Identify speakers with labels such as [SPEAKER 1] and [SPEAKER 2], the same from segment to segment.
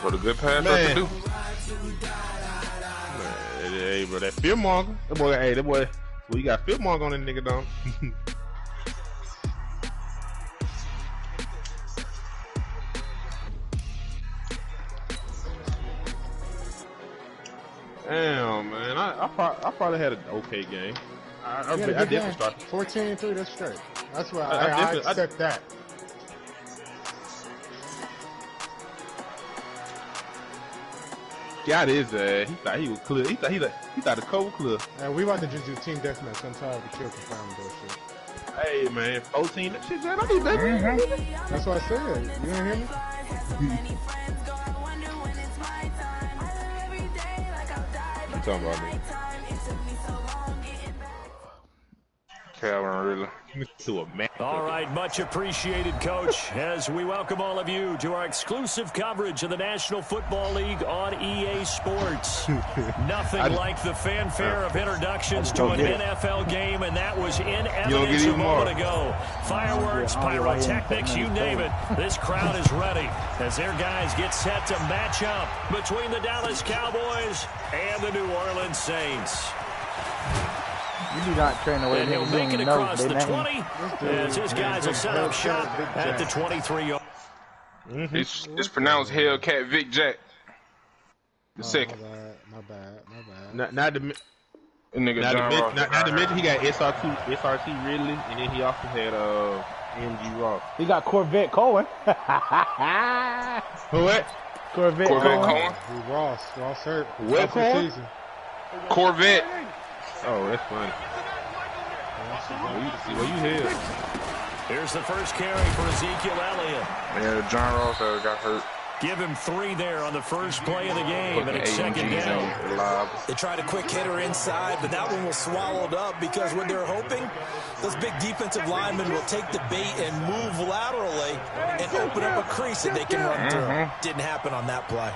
[SPEAKER 1] Got a good pass up to do.
[SPEAKER 2] Man, hey, bro, that fear monger. That boy, well, you got fear monger on that nigga, though. Damn, man, I probably had an okay game. I definitely started
[SPEAKER 3] 14-3. That's straight. That's why I accept that.
[SPEAKER 2] Got his ass. He thought he was clear. He thought the code clear.
[SPEAKER 3] And we about to just do team deathmatch. I'm tired of the kill confirm bullshit.
[SPEAKER 2] Hey man, 14. That shit, man. I need that.
[SPEAKER 3] That's what I said. You didn't hear me?
[SPEAKER 2] You talking about me?
[SPEAKER 1] Calvin really.
[SPEAKER 4] All right, much appreciated, Coach, as we welcome all of you to our exclusive coverage of the National Football League on EA Sports. Nothing like the fanfare of introductions to an NFL game, and that was in evidence a moment ago. Fireworks, pyrotechnics, you name it. This crowd is ready as their guys get set to match up between the Dallas Cowboys and the New Orleans Saints.
[SPEAKER 5] You do not train away.
[SPEAKER 4] And he'll make it across the 20 as his guys will set up shop at the 23.
[SPEAKER 1] It's pronounced Hellcat Vic Jack. The second.
[SPEAKER 3] My bad.
[SPEAKER 2] Not to mention he got SRT Ridley, and then he also had MG Ross.
[SPEAKER 5] He got Corvette Cohen.
[SPEAKER 2] Who what?
[SPEAKER 5] Corvette Cohen.
[SPEAKER 3] Ross hurt.
[SPEAKER 2] What Cohen?
[SPEAKER 1] Corvette.
[SPEAKER 2] Oh, that's funny. Well, you here?
[SPEAKER 4] Here's the first carry for Ezekiel Elliott.
[SPEAKER 1] Yeah, John Ross got hurt.
[SPEAKER 4] Give him 3 there on the first play of the game, and it's second down.
[SPEAKER 6] They tried a quick hitter inside, but that one was swallowed up because what they're hoping, those big defensive linemen will take the bait and move laterally and open up a crease that they can run through. Didn't happen on that play.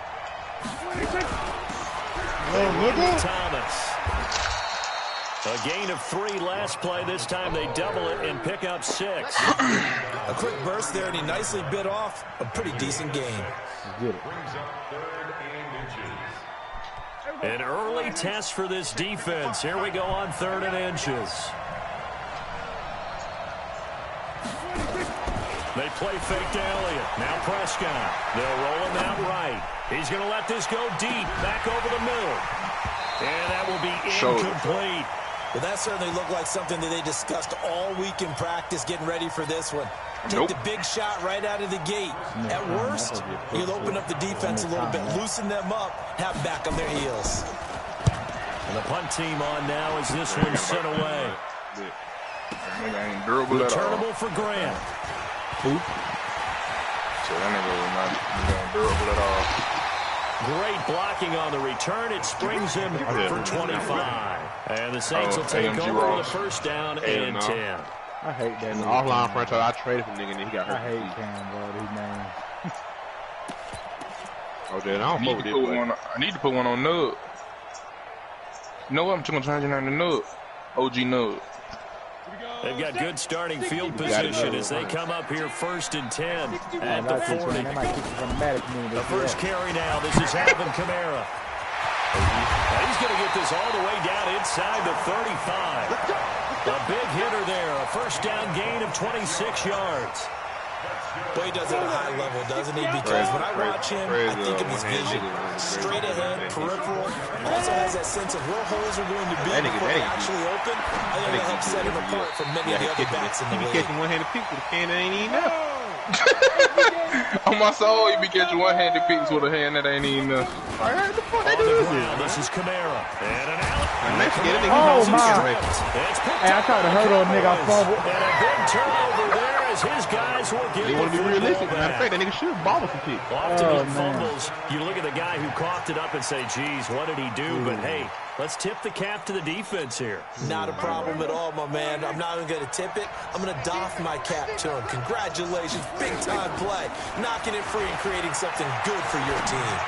[SPEAKER 4] Thomas. A gain of 3 last play. This time they double it and pick up 6.
[SPEAKER 6] A quick burst there, and he nicely bit off a pretty decent gain.
[SPEAKER 4] An early test for this defense. Here we go on 3rd and inches. They play fake to Elliott. Now Prescott. They'll roll him out right. He's going to let this go deep. Back over the middle. And that will be incomplete.
[SPEAKER 6] Well, that certainly looked like something that they discussed all week in practice getting ready for this one. Take the big shot right out of the gate. At worst, you'll open up the defense a little bit, loosen them up, have back on their heels.
[SPEAKER 4] And the punt team on now as this one's sent away.
[SPEAKER 1] Returnable
[SPEAKER 4] for Grant.
[SPEAKER 1] So that nigga was not durable at all.
[SPEAKER 4] Great blocking on the return. It springs him for 25. And the Saints will take over the first down and 10.
[SPEAKER 5] I hate that.
[SPEAKER 2] Offline franchise, I traded for nigga and he got hurt.
[SPEAKER 5] I hate Cam, bro. His name.
[SPEAKER 2] Oh, dude, I
[SPEAKER 1] need to put one on Nug. You know what? I'm just going to change your name to Nug. OG Nug.
[SPEAKER 4] They've got good starting field position as they come up here 1st and 10 at the 40. The first carry now. This is Alvin Kamara. And he's going to get this all the way down inside the 35. A big hitter there. A first down gain of 26 yards.
[SPEAKER 6] Well, he does it at a high level, doesn't he? Because when I watch him, I think of his vision. Straight ahead, peripheral. Also has that sense of where holes are going to be before they actually open. I think it'll help set him apart from many of the other backs in the league.
[SPEAKER 2] He be catching one-handed picks with a can that ain't even there.
[SPEAKER 1] On my soul, he be catching one-handed picks with a hand that ain't even there.
[SPEAKER 4] This is Kamara. And an out.
[SPEAKER 5] Oh, my. Hey, I tried to hurt old nigga. I fumbled.
[SPEAKER 4] And a big turnover there as his guys will get
[SPEAKER 2] They want to be realistic. Matter of fact, that nigga should ball with some picks.
[SPEAKER 4] Often he fumbles. You look at the guy who coughed it up and say, geez, what did he do? But, hey, let's tip the cap to the defense here.
[SPEAKER 6] Not a problem at all, my man. I'm not even going to tip it. I'm going to doff my cap to him. Congratulations. Big-time play. Knocking it free and creating something good for your team.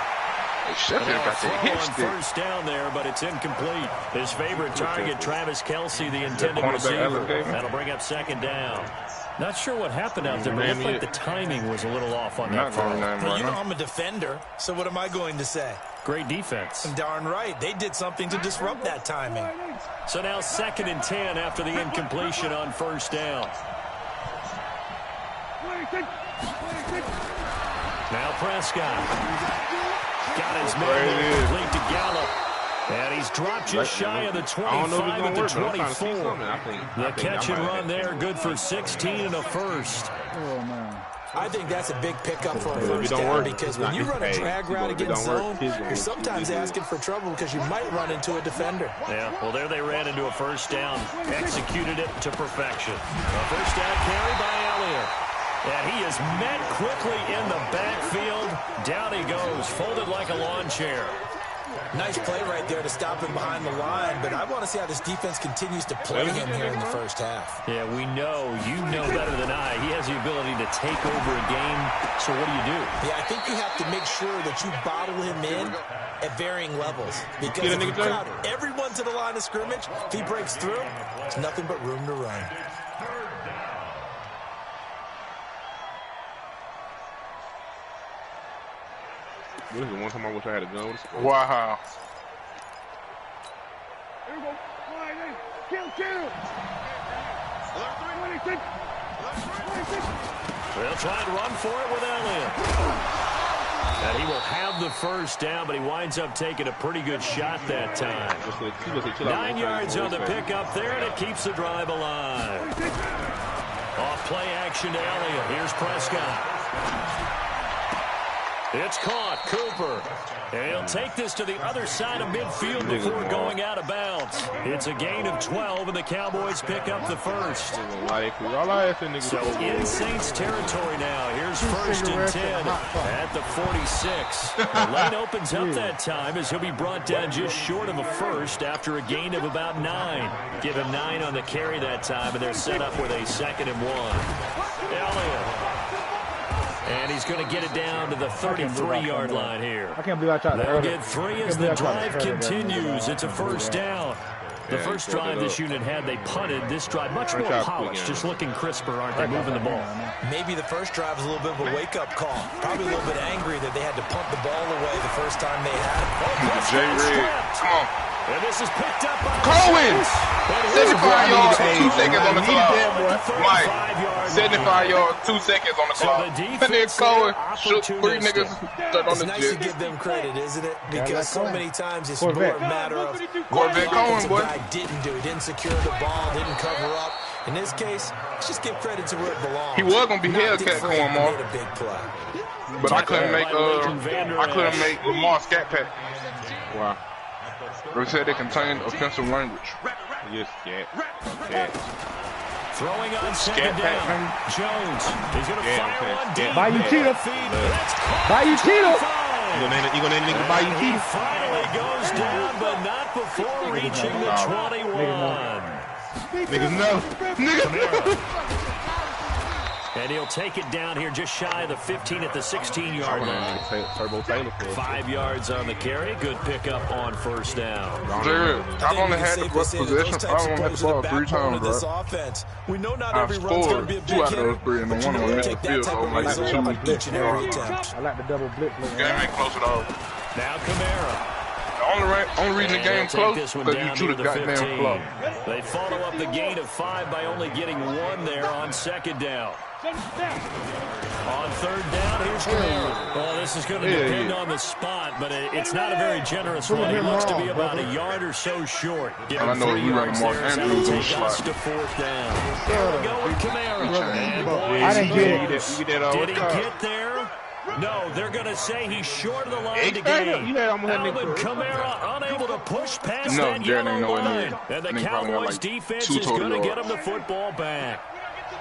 [SPEAKER 4] First down there, but it's incomplete. His favorite target, Travis Kelce, the intended receiver. That'll bring up 2nd down. Not sure what happened out there, but it looked like the timing was a little off on that throw.
[SPEAKER 6] Well, you know I'm a defender, so what am I going to say?
[SPEAKER 4] Great defense.
[SPEAKER 6] Darn right. They did something to disrupt that timing.
[SPEAKER 4] So now 2nd and 10 after the incompletion on 1st down. Now Prescott. Got his man complete to Gallup. And he's dropped just shy of the 25 at the 24. The catch and run there, good for 16 and a first.
[SPEAKER 5] Oh, man.
[SPEAKER 6] I think that's a big pickup for a first down because when you run a drag route against zone, you're sometimes asking for trouble because you might run into a defender.
[SPEAKER 4] Yeah, well, there they ran into a first down, executed it to perfection. A first down carry by Elliott. And he is met quickly in the backfield. Down he goes, folded like a lawn chair.
[SPEAKER 6] Nice play right there to stop him behind the line, but I want to see how this defense continues to play him here in the first half.
[SPEAKER 4] Yeah, we know. You know better than I. He has the ability to take over a game, so what do?
[SPEAKER 6] Yeah, I think you have to make sure that you bottle him in at varying levels. Because if you crowd everyone to the line of scrimmage, if he breaks through, it's nothing but room to run.
[SPEAKER 2] This is the one time I wish I had a gun with a scope.
[SPEAKER 1] Wow.
[SPEAKER 4] They'll try and run for it with Elliott. And he will have the first down, but he winds up taking a pretty good shot that time. 9 yards on the pickup there, and it keeps the drive alive. Off play action to Elliott. Here's Prescott. It's caught. Cooper. And he'll take this to the other side of midfield before going out of bounds. It's a gain of 12, and the Cowboys pick up the first. So in Saints territory now. Here's 1st and 10 at the 46. The lane opens up that time as he'll be brought down just short of a first after a gain of about 9. Give him 9 on the carry that time, and they're set up with a 2nd and 1. Elliott. And he's going to get it down to the 33-yard line here.
[SPEAKER 5] I can't believe I tried to
[SPEAKER 4] They'll get 3 as the drive continues. It's a first down. The first drive this unit had, they punted. This drive, much more polished, just looking crisper, aren't they, moving the ball?
[SPEAKER 6] Maybe the first drive was a little bit of a wake-up call. Probably a little bit angry that they had to punt the ball away the first time they had it.
[SPEAKER 1] Oh, come on.
[SPEAKER 4] And this is picked up by
[SPEAKER 1] Cohen! 75 yards, 2 seconds on the clock. Mike, 75 yards, 2 seconds on the clock. And then Cohen shook 3 niggas on
[SPEAKER 6] it's
[SPEAKER 1] the
[SPEAKER 6] nice
[SPEAKER 1] jet.
[SPEAKER 6] to give them credit, isn't it? Because so many times it's more a matter of
[SPEAKER 1] Corvette Cohen, boy.
[SPEAKER 6] guy didn't do. He didn't secure the ball, didn't cover up. In this case, let's just give credit to where it belongs.
[SPEAKER 1] He was gonna be Hellcat going, Mark.
[SPEAKER 6] Made a big play.
[SPEAKER 1] But I couldn't make Lamar Scat Pack.
[SPEAKER 2] Wow.
[SPEAKER 1] They said they contained offensive language.
[SPEAKER 2] Yes, scat.
[SPEAKER 4] Throwing on 2nd down. Jones. He's going to fire one deep.
[SPEAKER 5] Bayou Cheetah. Bayou Cheetah.
[SPEAKER 2] You gonna nigga Bayou
[SPEAKER 4] He
[SPEAKER 2] Cheetah?
[SPEAKER 4] finally goes down, but not before reaching the 21.
[SPEAKER 2] Niggas no. Niggas.
[SPEAKER 4] And he'll take it down here just shy of the 15 at the 16-yard line.
[SPEAKER 2] Turbo Taylor.
[SPEAKER 6] 5 yards on the carry. Good pickup on first down.
[SPEAKER 1] Dude, I've only had the possession. I only had the ball 3 times, bro.
[SPEAKER 6] We know not
[SPEAKER 1] I've
[SPEAKER 6] every run's going to be a
[SPEAKER 1] scored
[SPEAKER 6] big
[SPEAKER 1] 2 out of those 3, and the one on the
[SPEAKER 6] take that
[SPEAKER 1] field,
[SPEAKER 6] type
[SPEAKER 1] so
[SPEAKER 6] of
[SPEAKER 1] I'm like
[SPEAKER 6] result
[SPEAKER 1] 2.
[SPEAKER 6] on each and every attempt.
[SPEAKER 5] I like the double blitz.
[SPEAKER 1] Game ain't close at all.
[SPEAKER 4] Now Kamara.
[SPEAKER 1] The only reason the game close is because you shoot a goddamn
[SPEAKER 4] 15.
[SPEAKER 1] flop.
[SPEAKER 4] They follow up the gain of 5 by only getting 1 there on 2nd down. On 3rd down, here's Kamara. Well, this is going to depend on the spot, but it's not a very generous one. He looks to be about a yard or so short. Give him 3 yards there, so he'll take us to 4th down. Here we go with Kamara. And boys,
[SPEAKER 5] I didn't get it.
[SPEAKER 4] did he get there? No, they're going to say he's short of the line to gain. Alvin Kamara unable to push past that yellow line. And the Cowboys defense is going to get him the football back.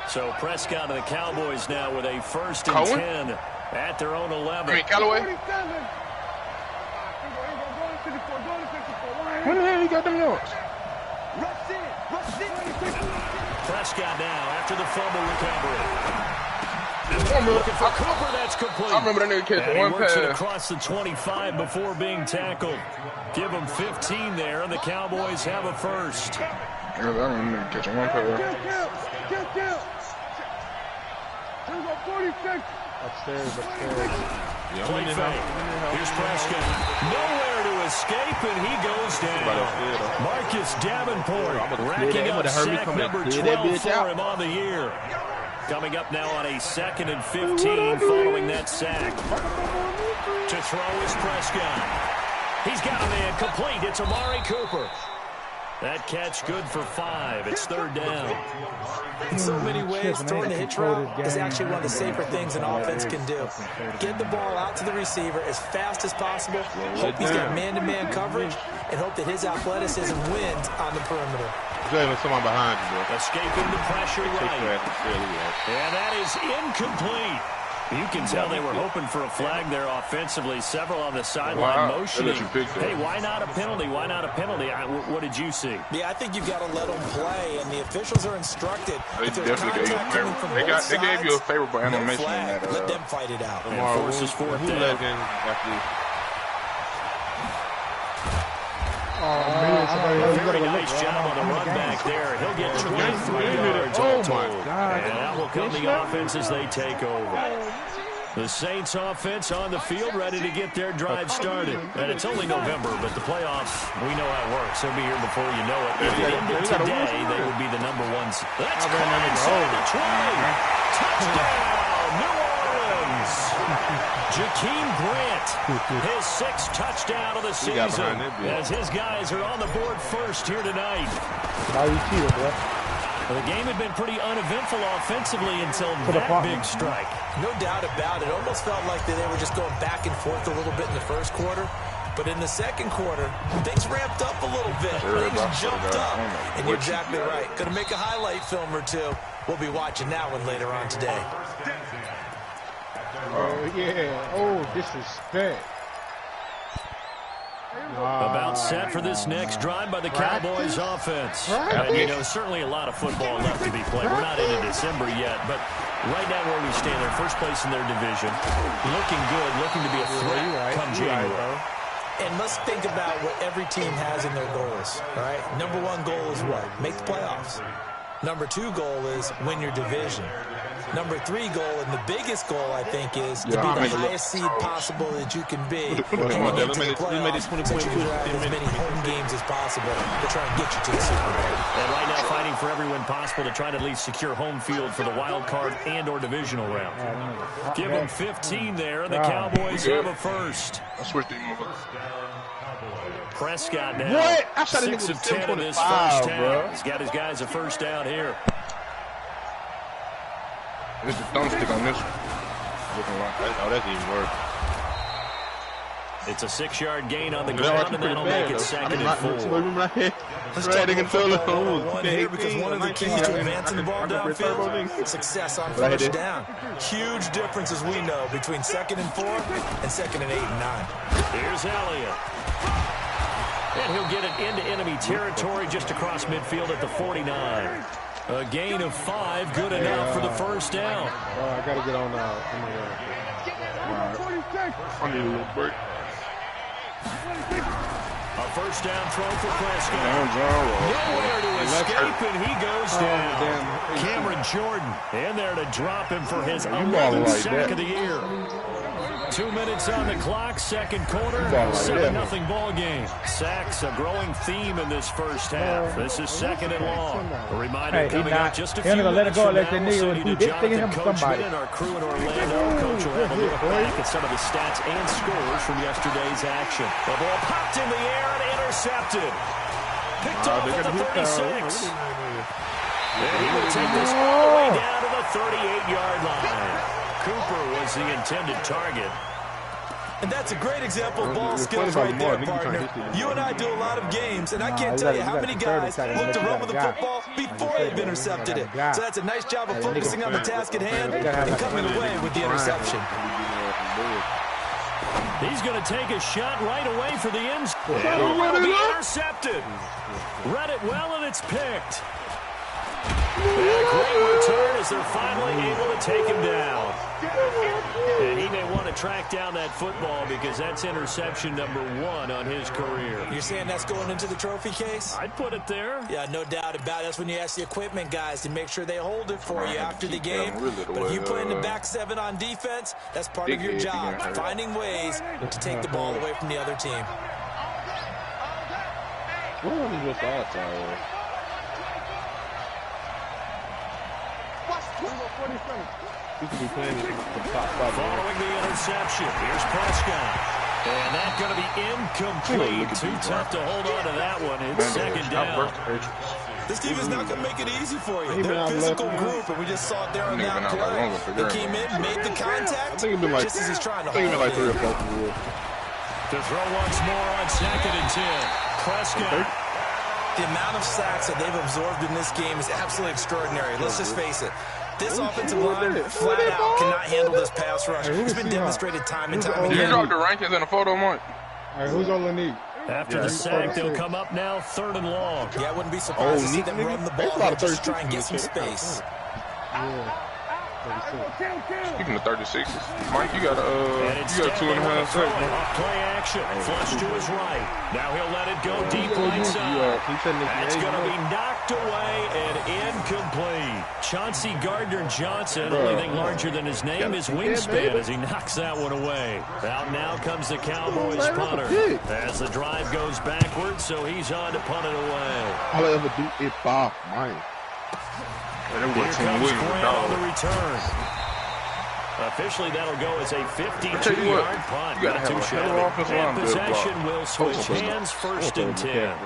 [SPEAKER 4] So Prescott and the Cowboys now with a 1st and 10 at their own 11.
[SPEAKER 1] I mean, Callaway? When the hell you got them yards?
[SPEAKER 4] Prescott now after the fumble recovery. Looking for Cooper, that's complete.
[SPEAKER 1] I remember that nigga catching one
[SPEAKER 4] he works it
[SPEAKER 1] pass.
[SPEAKER 4] across the 25 before being tackled. Give him 15 there, and the Cowboys have a 1st.
[SPEAKER 1] I remember that nigga catching one pass.
[SPEAKER 5] Upstairs.
[SPEAKER 4] Play fake. Here's Prescott. Nowhere to escape, and he goes down. Marcus Davenport racking up sack number 12 for him on the year. Coming up now on a 2nd and 15 following that sack. To throw is Prescott. He's got a man complete. It's Amari Cooper. That catch good for 5. It's 3rd down.
[SPEAKER 6] In so many ways, throwing the hitch route is actually one of the safer things an offense can do. Get the ball out to the receiver as fast as possible, hope he's got man-to-man coverage, and hope that his athleticism wins on the perimeter.
[SPEAKER 2] There's someone behind you, bro.
[SPEAKER 4] Escaping the pressure right. And that is incomplete. You can tell they were hoping for a flag there offensively. Several on the sideline motioning. Hey, why not a penalty? Why not a penalty? What did you see?
[SPEAKER 6] Yeah, I think you've got to let them play, and the officials are instructed.
[SPEAKER 1] They definitely gave you a favorable animation on that.
[SPEAKER 6] Let them fight it out.
[SPEAKER 4] And forces 4th down. Very nice job on the run back there. He'll get 23 yards all told. And that will come the offense as they take over. The Saints offense on the field ready to get their drive started. And it's only November, but the playoffs, we know how it works. They'll be here before you know it. If it ended today, they would be the number 1. That's inside the 20. Touchdown, New Orleans. Jakeem Grant, his 6th touchdown of the season, as his guys are on the board first here tonight.
[SPEAKER 5] Now you cheated, bro.
[SPEAKER 4] Well, the game had been pretty uneventful offensively until that big strike.
[SPEAKER 6] No doubt about it. It almost felt like they were just going back and forth a little bit in the first quarter. But in the second quarter, things ramped up a little bit. Things jumped up. And you're exactly right. Going to make a highlight film or two. We'll be watching that one later on today.
[SPEAKER 5] Oh, yeah. Oh, disrespect.
[SPEAKER 4] About set for this next drive by the Cowboys offense. And, you know, certainly a lot of football left to be played. We're not into December yet, but right now where we stand, they're first place in their division. Looking good, looking to be a threat come January.
[SPEAKER 6] And let's think about what every team has in their goals, right? Number 1 goal is what? Make the playoffs. Number 2 goal is win your division. Number 3 goal, and the biggest goal, I think, is to be the highest seed possible that you can be. Heading into the playoffs, so you can have as many home games as possible to try and get you to the Super Bowl.
[SPEAKER 4] And right now fighting for every win possible to try to at least secure home field for the wild card and or divisional round. Give them 15 there, and the Cowboys have a first.
[SPEAKER 1] I switched to you.
[SPEAKER 4] Prescott now, 6 of 10 in this first half. He's got his guys a first down here.
[SPEAKER 1] There's a thumbstick on this one. Looking like that.
[SPEAKER 2] Oh, that's even worse.
[SPEAKER 4] It's a 6-yard gain on the ground, and that'll make it 2nd and 4.
[SPEAKER 6] Let's talk about one here because one of the keys to advancing the ball downfield, success on first down. Huge difference, as we know, between 2nd and 4 and 2nd and 8 and 9.
[SPEAKER 4] Here's Elliott. And he'll get it into enemy territory just across midfield at the 49. A gain of 5, good enough for the first down.
[SPEAKER 3] I got to get on
[SPEAKER 1] I need a little break.
[SPEAKER 4] A first down throw for Prescott. Nowhere to escape, and he goes down. Cameron Jordan in there to drop him for his 11th sack of the year. 2 minutes on the clock, second quarter, 7-0 ball game. Sacks, a growing theme in this first half. This is 2nd and long. A reminder coming up just a few minutes from now. We'll send you to Jonathan Coachman and our crew in Orlando. Coach will have a look back at some of the stats and scores from yesterday's action. The ball popped in the air and intercepted. Picked off at the 36. And he will take this all the way down to the 38-yard line. Cooper was the intended target.
[SPEAKER 6] And that's a great example of ball skills right there, partner. You and I do a lot of games, and I can't tell you how many guys look to run with the football before they've intercepted it. So that's a nice job of focusing on the task at hand and coming away with the interception.
[SPEAKER 4] He's going to take a shot right away for the end zone. And it'll be intercepted. Read it well, and it's picked. And a great return as they're finally able to take him down. And he may want to track down that football because that's interception number 1 on his career.
[SPEAKER 6] You're saying that's going into the trophy case?
[SPEAKER 4] I'd put it there.
[SPEAKER 6] Yeah, no doubt about it. That's when you ask the equipment guys to make sure they hold it for you after the game. But if you play in the back 7 on defense, that's part of your job, finding ways to take the ball away from the other team.
[SPEAKER 2] What is your thoughts on?
[SPEAKER 4] Following the interception, here's Prescott. And that's going to be incomplete. Too tough to hold on to that one. It's second down.
[SPEAKER 6] This team is not going to make it easy for you. They're a physical group, and we just saw it there on that play. They came in, made the contact, just as he's trying to hold it.
[SPEAKER 2] Like 3 or 4.
[SPEAKER 4] To throw once more on 2nd and 10. Prescott.
[SPEAKER 6] The amount of sacks that they've absorbed in this game is absolutely extraordinary. Let's just face it. This offensive line, flat out, cannot handle this pass rush. It's been demonstrated time and time again.
[SPEAKER 1] You dropped the rankings in a photo, Mark.
[SPEAKER 3] All right, who's all in need?
[SPEAKER 4] After the sack, they'll come up now 3rd and long.
[SPEAKER 6] Yeah, I wouldn't be surprised to see them run the ball and just try and get some space.
[SPEAKER 1] Speaking of 36s, Mike, you got 2.5 seconds.
[SPEAKER 4] Play action, flush to his right. Now he'll let it go deep right side. That's going to be knocked away and incomplete. Chauncey Gardner-Johnson, only thing larger than his name is wingspan as he knocks that one away. Out now comes the Cowboys punter as the drive goes backwards, so he's on to punt it away.
[SPEAKER 2] All I ever do is Bob, Mike.
[SPEAKER 4] Here comes Grant on the return. Officially, that'll go as a 52-yard punt. Not too shabby. And possession will switch hands, 1st and 10.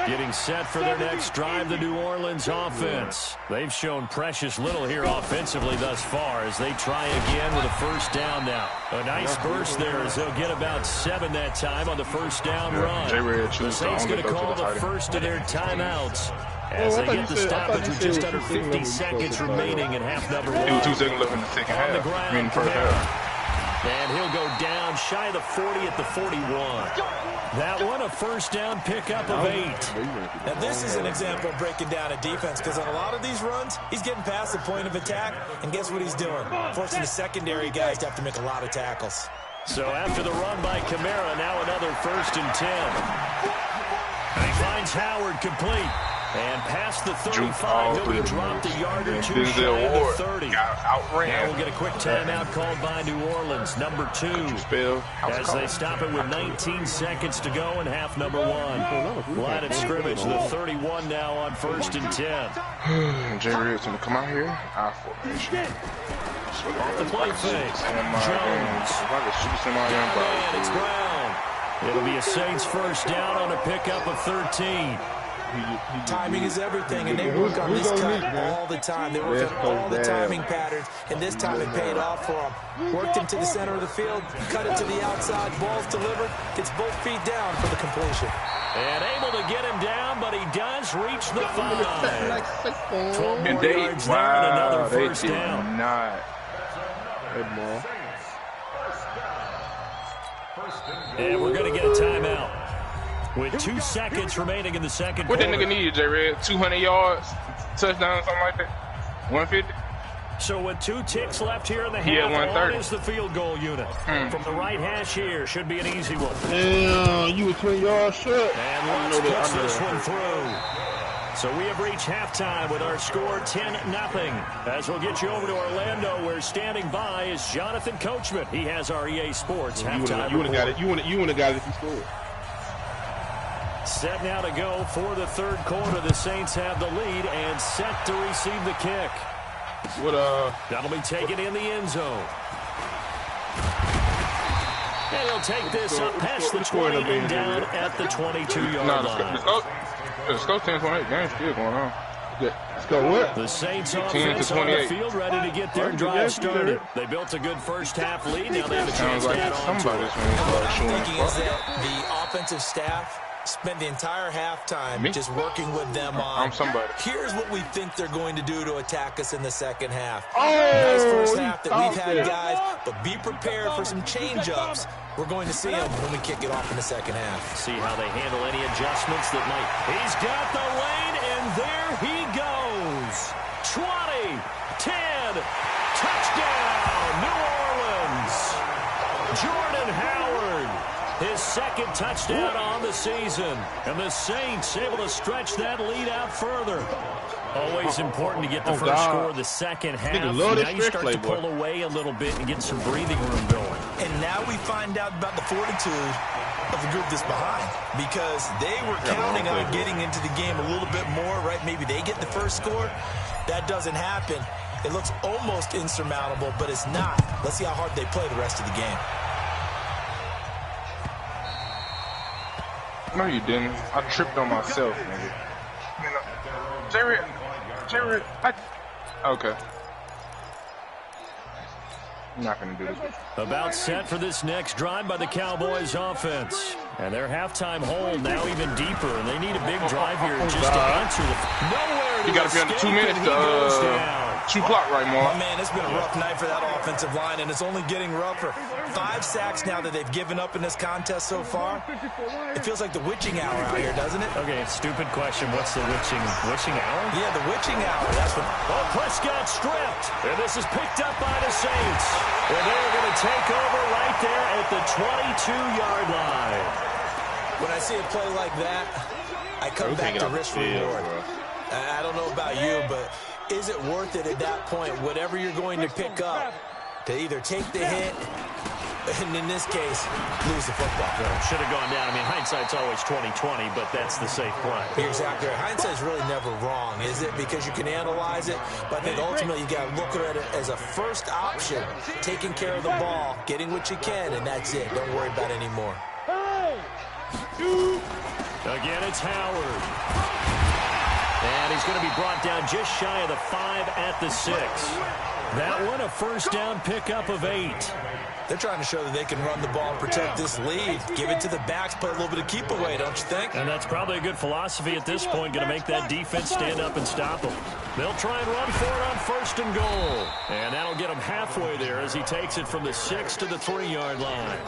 [SPEAKER 4] Getting set for their next drive, the New Orleans offense. They've shown precious little here offensively thus far as they try again with a 1st down now. A nice burst there as they'll get about 7 that time on the 1st down run. The Saints going to call the 1st of their timeouts as they get the stoppage with just under 50 seconds remaining in half number 1.
[SPEAKER 1] 2 seconds left in the second half.
[SPEAKER 4] On the ground,
[SPEAKER 1] First half.
[SPEAKER 4] And he'll go down shy of the 40 at the 41. That one, a 1st down pickup of 8.
[SPEAKER 6] Now, this is an example of breaking down a defense because on a lot of these runs, he's getting past the point of attack, and guess what he's doing? Forcing the secondary guys to have to make a lot of tackles.
[SPEAKER 4] So after the run by Kamara, now another 1st and 10. And he finds Howard complete. And past the 35, he'll be dropped a yard or 2 shy of the 30. Now we'll get a quick timeout called by New Orleans, number 2, as they stop it with 19 seconds to go in half number 1. Line of scrimmage, the 31 now on 1st and 10.
[SPEAKER 1] Jay Reed's going to come out here. I formation.
[SPEAKER 4] Off the play fake. Jones. And it's Brown. It'll be a Saints 1st down on a pickup of 13.
[SPEAKER 6] Timing is everything, and they work on this cut all the time. They work on all the timing patterns, and this time it paid off for them. Worked him to the center of the field, cut it to the outside, ball's delivered, gets both feet down for the completion.
[SPEAKER 4] And able to get him down, but he does reach the 5. 12 more yards there and another 1st down. And we're going to get a timeout. With 2 seconds remaining in the second
[SPEAKER 1] quarter.
[SPEAKER 4] What
[SPEAKER 1] that nigga need, J-Red? 200 yards, touchdown, something like that? 150?
[SPEAKER 4] So with 2 ticks left here in the half,
[SPEAKER 1] 130.
[SPEAKER 4] on is the field goal unit. From the right hash here, should be an easy one.
[SPEAKER 2] Damn, you a 20-yard shot.
[SPEAKER 4] And let's push this one through. So we have reached halftime with our score 10-0. As we'll get you over to Orlando, where standing by is Jonathan Coachman. He has our EA Sports halftime.
[SPEAKER 2] You would have got it. You would have got it if you scored.
[SPEAKER 4] Set now to go for the 3rd quarter. The Saints have the lead and set to receive the kick. That'll be taken in the end zone. And he'll take this up past the 20 and down at the 22-yard line.
[SPEAKER 1] Let's go 10-28. Game's still going on.
[SPEAKER 2] Let's go what?
[SPEAKER 4] The Saints offense on the field ready to get their drive started. They built a good 1st half lead. Now they have a chance to add on to it.
[SPEAKER 6] What I'm thinking is that the offensive staff spend the entire halftime just working with them on, here's what we think they're going to do to attack us in the second half. Nice 1st half that we've had, guys, but be prepared for some change-ups. We're going to see them when we kick it off in the second half.
[SPEAKER 4] See how they handle any adjustments that might. He's got the lane in there he goes. 20, 10, touchdown, New Orleans. Jordan Howard, his second touchdown on the season. And the Saints able to stretch that lead out further. Always important to get the first score of the second half. Now you start to pull away a little bit and get some breathing room going.
[SPEAKER 6] And now we find out about the fortitude of the group that's behind, because they were counting on getting into the game a little bit more, right? Maybe they get the first score. That doesn't happen. It looks almost insurmountable, but it's not. Let's see how hard they play the rest of the game.
[SPEAKER 1] No, you didn't. I tripped on myself, nigga. Jerry, okay. I'm not going to do this.
[SPEAKER 4] About set for this next drive by the Cowboys offense. And their halftime hold now even deeper, and they need a big drive here just to answer the... Nowhere to
[SPEAKER 1] you got to be under 2 minutes to shoot clock right, Mark.
[SPEAKER 6] Oh, man, it's been a rough night for that offensive line, and it's only getting rougher. 5 sacks now that they've given up in this contest so far. It feels like the witching hour out here, doesn't it?
[SPEAKER 4] Okay, stupid question. What's the witching hour?
[SPEAKER 6] Yeah, the witching hour. That's what...
[SPEAKER 4] Oh, Prescott stripped. And this is picked up by the Saints. And they're going to take over right there at the 22-yard line.
[SPEAKER 6] When I see a play like that, I come back to risk reward. I don't know about you, but is it worth it at that point, whatever you're going to pick up, to either take the hit, and in this case, lose the football?
[SPEAKER 4] Should have gone down. I mean, hindsight's always 20/20, but that's the safe play.
[SPEAKER 6] You're exactly right. Hindsight's really never wrong, is it? Because you can analyze it, but I think ultimately you got to look at it as a first option, taking care of the ball, getting what you can, and that's it. Don't worry about it anymore.
[SPEAKER 4] Again, it's Howard. And he's going to be brought down just shy of the 5 at the 6. That one, a first down pickup of 8.
[SPEAKER 6] They're trying to show that they can run the ball and protect this lead. Give it to the backs, play a little bit of keep away, don't you think?
[SPEAKER 4] And that's probably a good philosophy at this point, going to make that defense stand up and stop them. They'll try and run for it on first and goal. And that'll get him halfway there as he takes it from the 6 to the 3-yard line.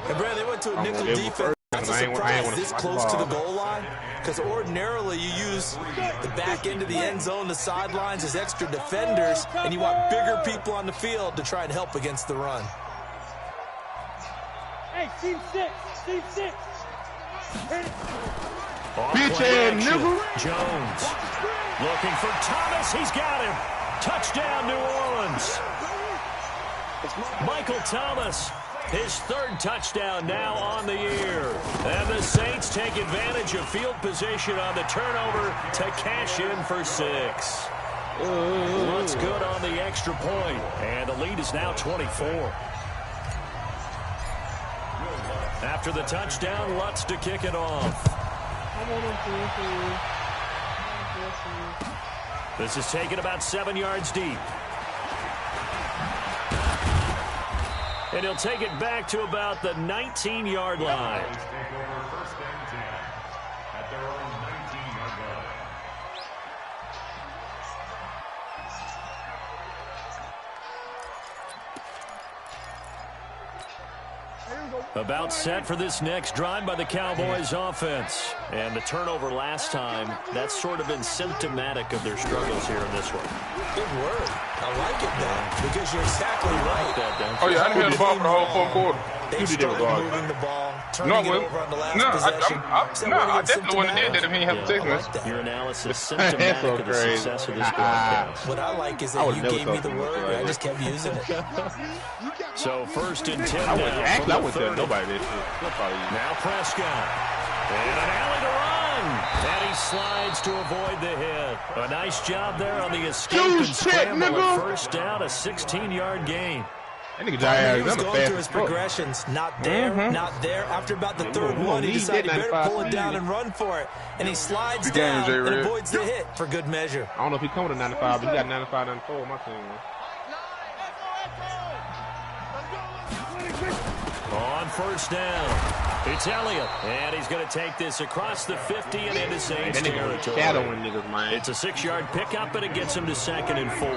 [SPEAKER 6] And Brad, they went to a nickel defense. That's a surprise this close to the goal line, because ordinarily you use the back end of the end zone, the sidelines as extra defenders, and you want bigger people on the field to try and help against the run.
[SPEAKER 5] Hey, team 6, team 6.
[SPEAKER 4] Bitch ass nigga. Jones looking for Thomas. He's got him. Touchdown, New Orleans. Michael Thomas. His 3rd touchdown now on the year. And the Saints take advantage of field position on the turnover to cash in for 6. Looks good on the extra point. And the lead is now 24. After the touchdown, Lutz to kick it off. This is taken about 7 yards deep. And he'll take it back to about the 19-yard line. About set for this next drive by the Cowboys offense. And the turnover last time, that's sort of been symptomatic of their struggles here in this one.
[SPEAKER 6] Good word. I like it, though, because you're exactly right.
[SPEAKER 1] Oh, yeah, I didn't hear the ball for the whole 4th quarter.
[SPEAKER 6] They started moving the ball, turning it over on the last possession.
[SPEAKER 1] I definitely wouldn't have did that if he hadn't taken this.
[SPEAKER 4] Your analysis symptomatic of the success of this broadcast.
[SPEAKER 6] What I like is that you gave me the word, and I just kept using it.
[SPEAKER 4] So 1st and 10
[SPEAKER 2] I
[SPEAKER 4] now.
[SPEAKER 2] wouldn't tell nobody this shit.
[SPEAKER 4] Now Prescott. And an alley to run. And he slides to avoid the hit. A nice job there on the escape and scramble. A first down, a 16-yard gain.
[SPEAKER 6] He was going through his progressions. Not there, not there. After about the 3rd one, he decided he better pull it down and run for it. And he slides down and avoids the hit for good measure.
[SPEAKER 2] I don't know if he coming to 95, but he got 95, 94 on my team.
[SPEAKER 4] On first down, it's Elliott, and he's going to take this across the 50 and into Saints territory. It's a 6-yard pickup, and it gets him to 2nd and 4.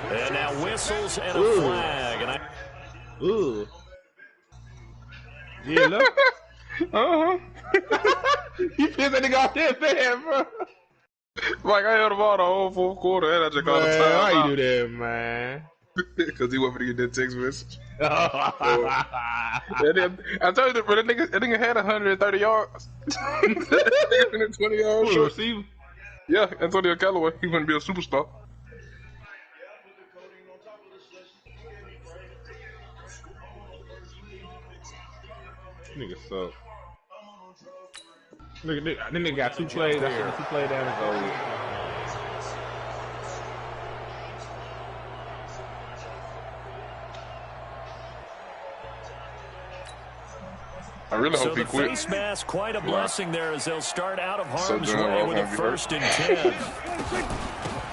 [SPEAKER 4] And now whistles and a flag. And
[SPEAKER 2] Yeah, look. He pissed that nigga off that bad, bro.
[SPEAKER 1] Like, I held him all the whole fourth quarter, and I just got the
[SPEAKER 2] Man,
[SPEAKER 1] time.
[SPEAKER 2] why you do that, man?
[SPEAKER 1] Because he wanted me to get that text message.
[SPEAKER 2] I
[SPEAKER 1] I told you, bro, that nigga had 130 yards. 120 yards.
[SPEAKER 2] Who, receiver?
[SPEAKER 1] Yeah, Antonio Callaway. He wouldn't be a superstar.
[SPEAKER 2] Nigga suck. Nigga got 2 plays. I seen 2 plays down his goal.
[SPEAKER 1] I really hope
[SPEAKER 4] so
[SPEAKER 1] he
[SPEAKER 4] the
[SPEAKER 1] quit.
[SPEAKER 4] face mask, quite a blessing there as they'll start out of harm's way with a 1st and 10.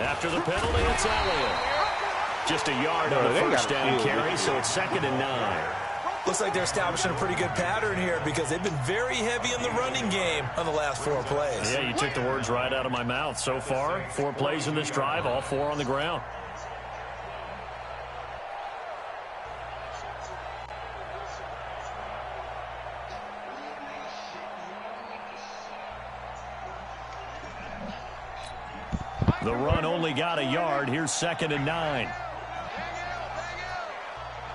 [SPEAKER 4] After the penalty, it's Elliott. Just a yard on the first down carry, so it's 2nd and 9.
[SPEAKER 6] Looks like they're establishing a pretty good pattern here because they've been very heavy in the running game on the last 4 plays.
[SPEAKER 4] Yeah, you took the words right out of my mouth. So far, 4 plays in this drive, all 4 on the ground. The run only got a yard. Here's 2nd and 9.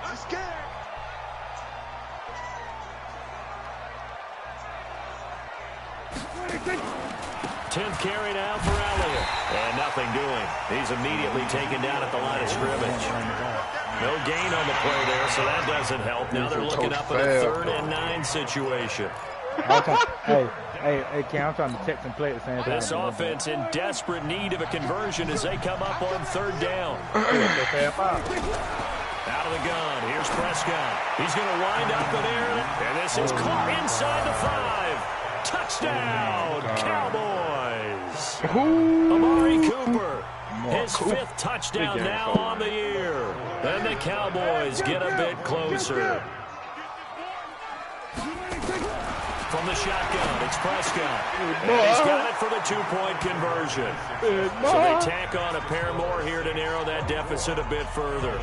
[SPEAKER 7] I'm scared.
[SPEAKER 4] Tenth carry now for Elliott. And nothing doing. He's immediately taken down at the line of scrimmage. No gain on the play there, so that doesn't help. Now they're looking up at a 3rd and 9 situation.
[SPEAKER 5] Hey, Cam, I'm trying to text and play at the same time.
[SPEAKER 4] This offense in desperate need of a conversion as they come up on 3rd down. Out of the gun. Here's Prescott. He's going to wind up in there. And this is caught inside the 5. Touchdown, Cowboys. Amari Cooper. His 5th touchdown now on the year. And the Cowboys get a bit closer. From the shotgun, it's Prescott. And he's got it for the 2-point conversion. So they tack on a pair more here to narrow that deficit a bit further.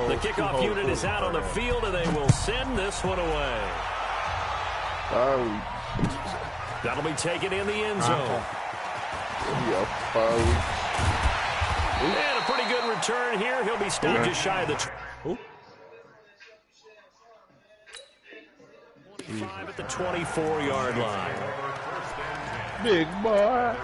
[SPEAKER 4] The kickoff unit is out on the field, and they will send this one away. That'll be taken in the end zone. And a pretty good return here. He'll be stopped just shy of the... 25 at the 24-yard line.
[SPEAKER 2] Big boy.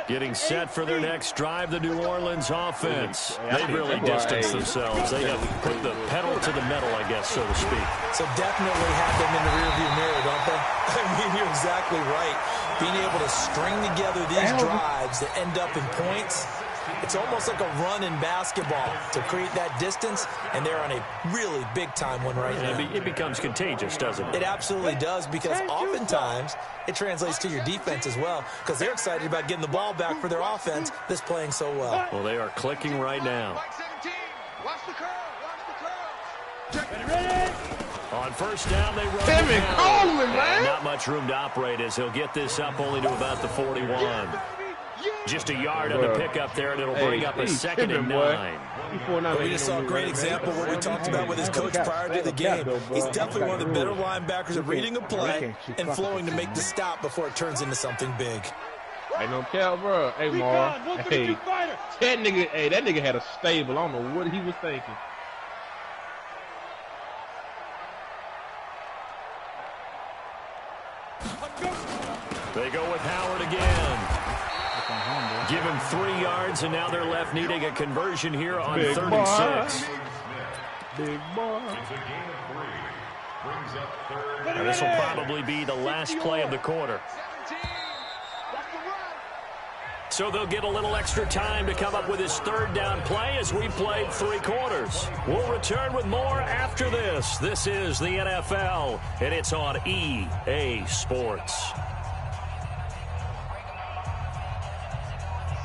[SPEAKER 4] Getting set for their next drive, the New Orleans offense. They've really distanced themselves. They have put the pedal to the metal, I guess, so to speak.
[SPEAKER 6] So definitely have them in the rearview mirror, don't they? I mean, you're exactly right. Being able to string together these drives that end up in points, it's almost like a run in basketball to create that distance, and they're on a really big-time one right now.
[SPEAKER 4] It becomes contagious, doesn't it?
[SPEAKER 6] It absolutely does, because oftentimes it translates to your defense as well, because they're excited about getting the ball back for their offense that's playing so well.
[SPEAKER 4] Well, they are clicking right now.
[SPEAKER 7] Watch the curl. Ready.
[SPEAKER 4] On first down, they run and not much room to operate as he'll get this up only to about the 41. Just a yard on the pickup there, and it'll bring up a 2nd and 9.
[SPEAKER 6] But we just saw a great example of what we talked about with his coach prior to the game. He's definitely one of the better linebackers at reading a play and flowing to make the stop before it turns into something big.
[SPEAKER 2] Ain't no cap, bro. Hey, Mar. Hey, that nigga had a stable. I don't know what he was thinking.
[SPEAKER 4] They go with Howard again. Give him 3 yards, and now they're left needing a conversion here on 3rd and 6.
[SPEAKER 2] Big boy.
[SPEAKER 4] Now this will probably be the last play of the quarter. So they'll get a little extra time to come up with his 3rd down play as we played 3 quarters. We'll return with more after this. This is the NFL, and it's on EA Sports.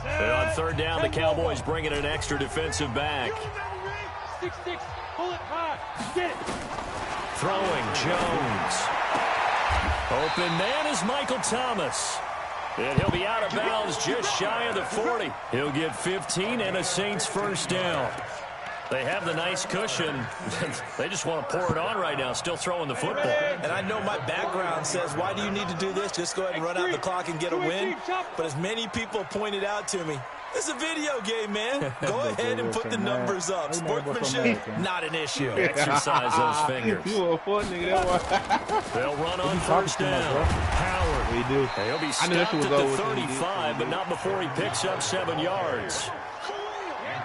[SPEAKER 4] And on 3rd down, the Cowboys bringing an extra defensive back.
[SPEAKER 7] 6-6, pull it high, get it.
[SPEAKER 4] Throwing Jones. Open man is Michael Thomas. And he'll be out of bounds just shy of the 40. He'll get 15 and a Saints 1st down. They have the nice cushion. They just want to pour it on right now, still throwing the football.
[SPEAKER 6] And I know my background says, why do you need to do this? Just go ahead and run out the clock and get a win. But as many people pointed out to me, it's a video game, man. Go ahead and put the numbers up. Sportsmanship, not an issue.
[SPEAKER 4] Exercise those fingers.
[SPEAKER 2] You a foot nigga.
[SPEAKER 4] They'll run on first down. Howard.
[SPEAKER 2] We do.
[SPEAKER 4] He'll be stopped at the 35, but not before he picks up 7 yards.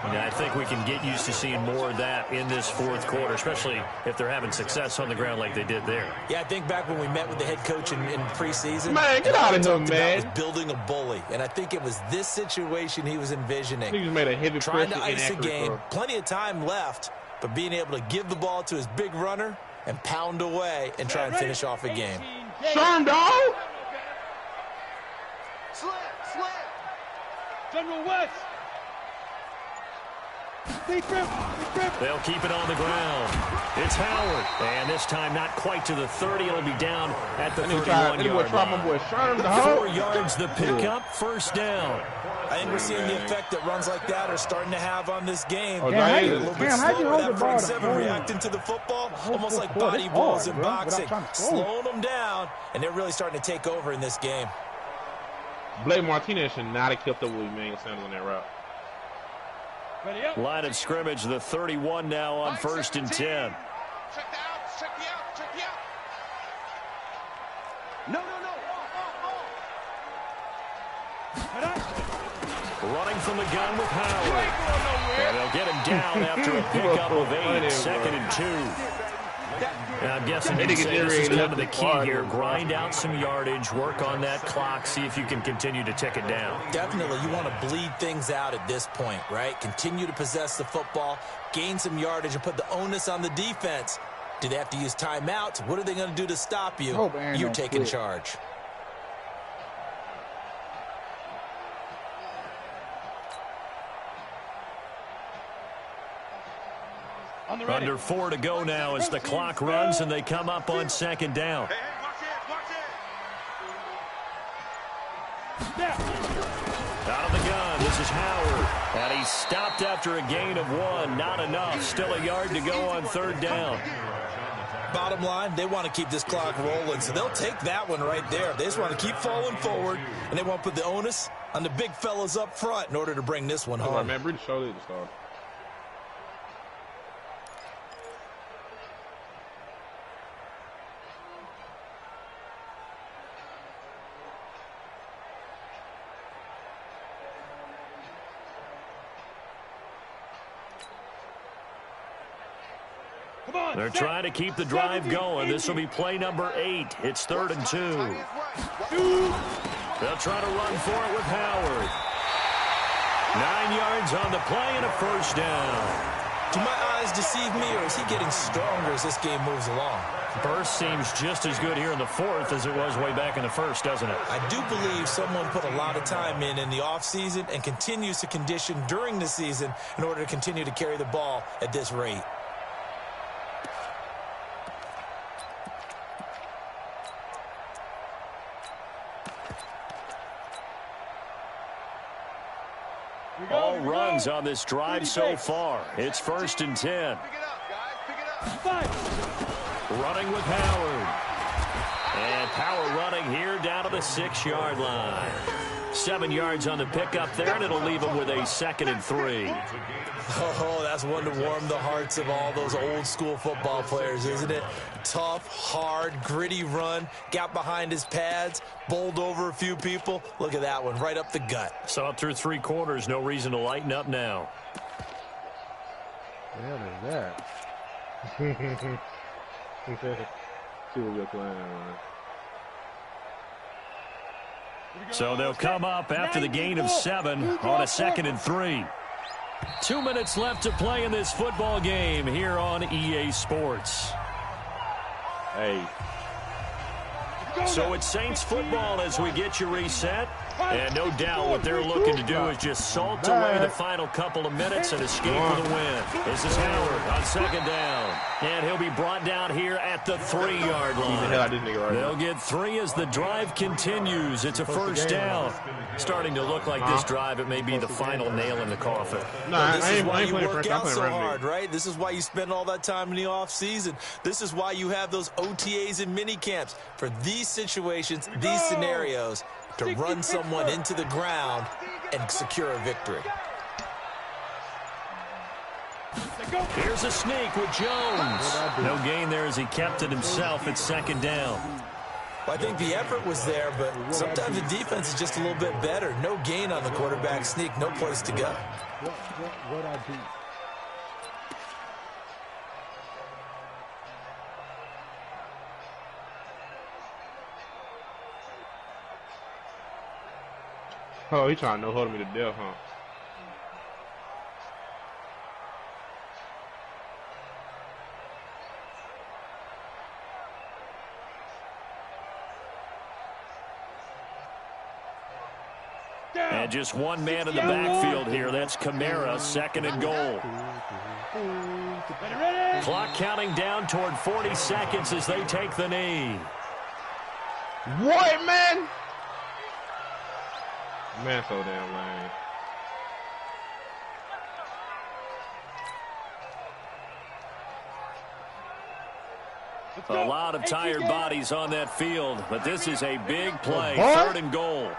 [SPEAKER 4] And I think we can get used to seeing more of that in this fourth quarter, especially if they're having success on the ground like they did there.
[SPEAKER 6] Yeah, I think back when we met with the head coach in preseason.
[SPEAKER 2] Man, get out of here, man.
[SPEAKER 6] Was building a bully, and I think it was this situation he was envisioning.
[SPEAKER 2] He just made a heavy
[SPEAKER 6] trying to ice a game, plenty of time left, but being able to give the ball to his big runner and pound away and try and finish off a game.
[SPEAKER 2] Sherm, dog!
[SPEAKER 7] Slip. General West.
[SPEAKER 4] They'll keep it on the ground. It's Howard. And this time not quite to the 30. It'll be down at the 31-yard line. 4 yards the pickup, first down.
[SPEAKER 6] I think we're seeing the effect that runs like that are starting to have on this game.
[SPEAKER 2] Oh,
[SPEAKER 6] a little bit slower, that front seven reacting to the football, almost like body balls in boxing. Slowing them down, and they're really starting to take over in this game.
[SPEAKER 2] Blake Martinez should not have kept up with Emmanuel Sanders on that route.
[SPEAKER 4] Line of scrimmage, the 31 now on 1st and 10.
[SPEAKER 7] Check the out. No.
[SPEAKER 4] Running from the gun with Howard. And they'll get him down after a pickup of 8, 2nd and 2. And I'm guessing this is kind of the key here. Grind out some yardage, work on that clock, see if you can continue to tick it down.
[SPEAKER 6] Definitely, you want to bleed things out at this point, right? Continue to possess the football, gain some yardage, and put the onus on the defense. Do they have to use timeouts? What are they going to do to stop you? You're taking charge.
[SPEAKER 4] Under 4 to go now as the clock runs and they come up on 2nd down. Out of the gun, this is Howard. And he's stopped after a gain of 1. Not enough. Still a yard to go on 3rd down.
[SPEAKER 6] Bottom line, they want to keep this clock rolling, so they'll take that one right there. They just want to keep falling forward, and they want to put the onus on the big fellas up front in order to bring this one home.
[SPEAKER 2] All right, man, Brady showed it to start.
[SPEAKER 4] They're trying to keep the drive going. This will be play number 8. It's 3rd and 2. They'll try to run for it with Howard. 9 yards on the play and a first down.
[SPEAKER 6] Do my eyes deceive me, or is he getting stronger as this game moves along?
[SPEAKER 4] Burst seems just as good here in the 4th as it was way back in the 1st, doesn't it?
[SPEAKER 6] I do believe someone put a lot of time in the offseason and continues to condition during the season in order to continue to carry the ball at this rate.
[SPEAKER 4] All runs on this drive so far. It's 1st and 10. Running with Howard. And power running here down to the 6-yard line. 7 yards on the pickup there, and it'll leave him with a 2nd and 3.
[SPEAKER 6] Oh, that's one to warm the hearts of all those old school football players, isn't it? Tough, hard, gritty run, got behind his pads, bowled over a few people. Look at that one, right up the gut.
[SPEAKER 4] Saw it through 3 quarters, no reason to lighten up now.
[SPEAKER 3] The hell is that?
[SPEAKER 2] See what we're playing, man.
[SPEAKER 4] So they'll come up after the gain of 7 on a 2nd and 3. 2 minutes left to play in this football game here on EA Sports.
[SPEAKER 2] Hey.
[SPEAKER 4] So it's Saints football as we get you reset. And no doubt what they're looking to do is just salt away the final couple of minutes and escape for the win. This is Howard on second down. And he'll be brought down here at the 3-yard line. They'll get 3 as the drive continues. It's a first down. Starting to look like this drive, it may be the final nail in the coffin.
[SPEAKER 6] No, this is why you work out so hard, right? This is why you spend all that time in the offseason. This is why you have those OTAs and mini camps for these situations, these scenarios, to run someone into the ground and secure a victory.
[SPEAKER 4] Here's a sneak with Jones. No gain there as he kept it himself at second down.
[SPEAKER 6] Well, I think the effort was there, but sometimes the defense is just a little bit better. No gain on the quarterback sneak, no place to go.
[SPEAKER 5] What I do?
[SPEAKER 2] Oh, he trying to no-hold me to death, huh?
[SPEAKER 4] And just one man in the backfield here. That's Kamara, second and goal. Clock counting down toward 40 seconds as they take the knee.
[SPEAKER 2] What, man? Man, so damn lame.
[SPEAKER 4] A lot of tired bodies on that field, but this is a big play, third and goal.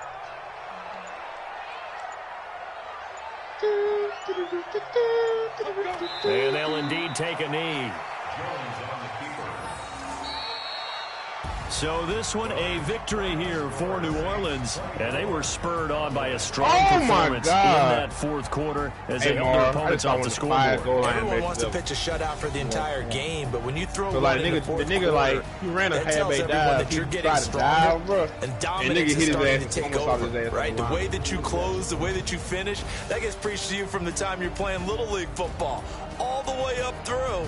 [SPEAKER 4] And they'll indeed take a knee. So this one, a victory here for New Orleans, and they were spurred on by a strong performance in that fourth quarter as they held their opponents off the scoreboard.
[SPEAKER 6] Everyone wants to pitch a shutout for the entire game, but when you throw one in the fourth quarter,
[SPEAKER 2] like, he ran a
[SPEAKER 6] that tells everyone that you're getting stronger, and dominance is starting to take over, right? The way that you close, the way that you finish, that gets preached to you from the time you're playing Little League football all the way up through.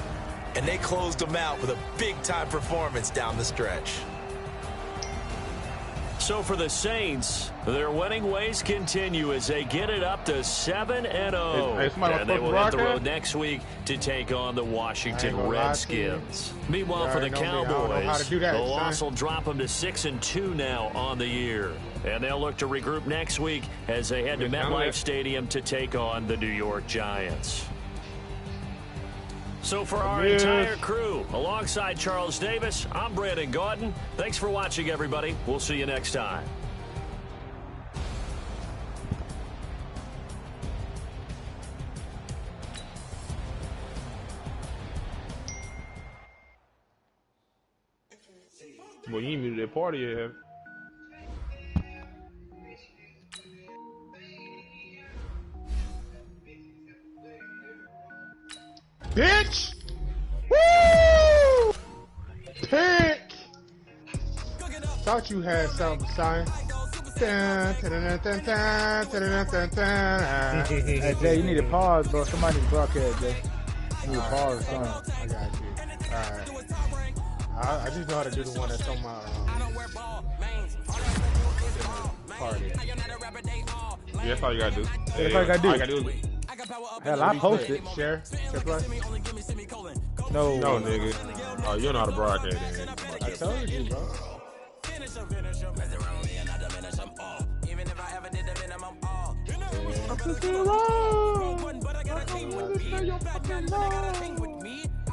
[SPEAKER 6] And they closed them out with a big-time performance down the stretch.
[SPEAKER 4] So for the Saints, their winning ways continue as they get it up to 7-0. And they will hit the road next week to take on the Washington Redskins. Meanwhile, for the Cowboys, the loss will drop them to 6-2 now on the year. And they'll look to regroup next week as they head to MetLife Stadium to take on the New York Giants. So for our entire crew, alongside Charles Davis, I'm Brandon Gordon. Thanks for watching, everybody. We'll see you next time.
[SPEAKER 2] Well, you ain't muted that party yet.
[SPEAKER 3] Bitch! Woo! Pick! Thought you had something, son.
[SPEAKER 5] Hey, Jay, you need to pause, bro. Somebody needs to broadcast, Jay. You need to pause or something.
[SPEAKER 3] I got you. Alright. I just know how to do the one that's on my party.
[SPEAKER 2] Yeah, that's all you gotta do.
[SPEAKER 5] That's all you gotta do.
[SPEAKER 2] All you gotta do is
[SPEAKER 5] hell, I posted.
[SPEAKER 3] Share plus.
[SPEAKER 5] No,
[SPEAKER 2] nigga. Oh, you don't know how to broadcast, man.
[SPEAKER 3] I told you, bro.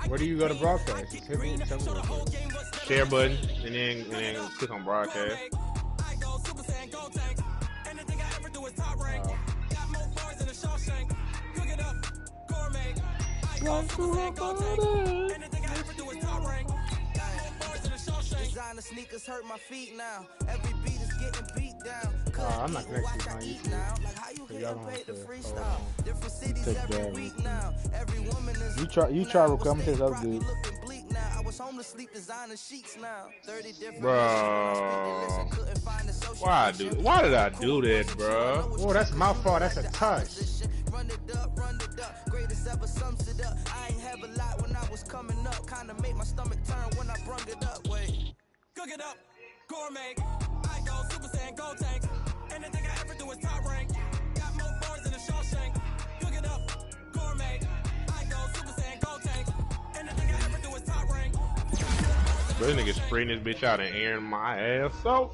[SPEAKER 3] Where do you go to broadcast?
[SPEAKER 2] Share button and then click on broadcast.
[SPEAKER 8] Designer sneakers hurt my feet now. Every beat is getting beat down.
[SPEAKER 3] I'm not connected to my YouTube.
[SPEAKER 8] Like how you getting paid to freestyle? Different cities every week now. Every woman is
[SPEAKER 5] you try real quick. I'm gonna take the other dude.
[SPEAKER 8] I was home to sleep designer sheets now. 30 different
[SPEAKER 2] Bro, why did I do that, bro?
[SPEAKER 3] Oh, that's my fault. That's a touch.
[SPEAKER 8] Run it up, greatest ever sums it up. I ain't have a lot when I was coming up. Kinda made my stomach turn when I brung it up. Wait, cook it up, gourmet. I go Super Saiyan, go tanks. Anything I do is top rank. Got more bars than a Shawshank. Cook it up, gourmet. I go Super Saiyan, gold tank. Anything I ever do is top rank.
[SPEAKER 2] This nigga spraying this bitch out and airing my ass out.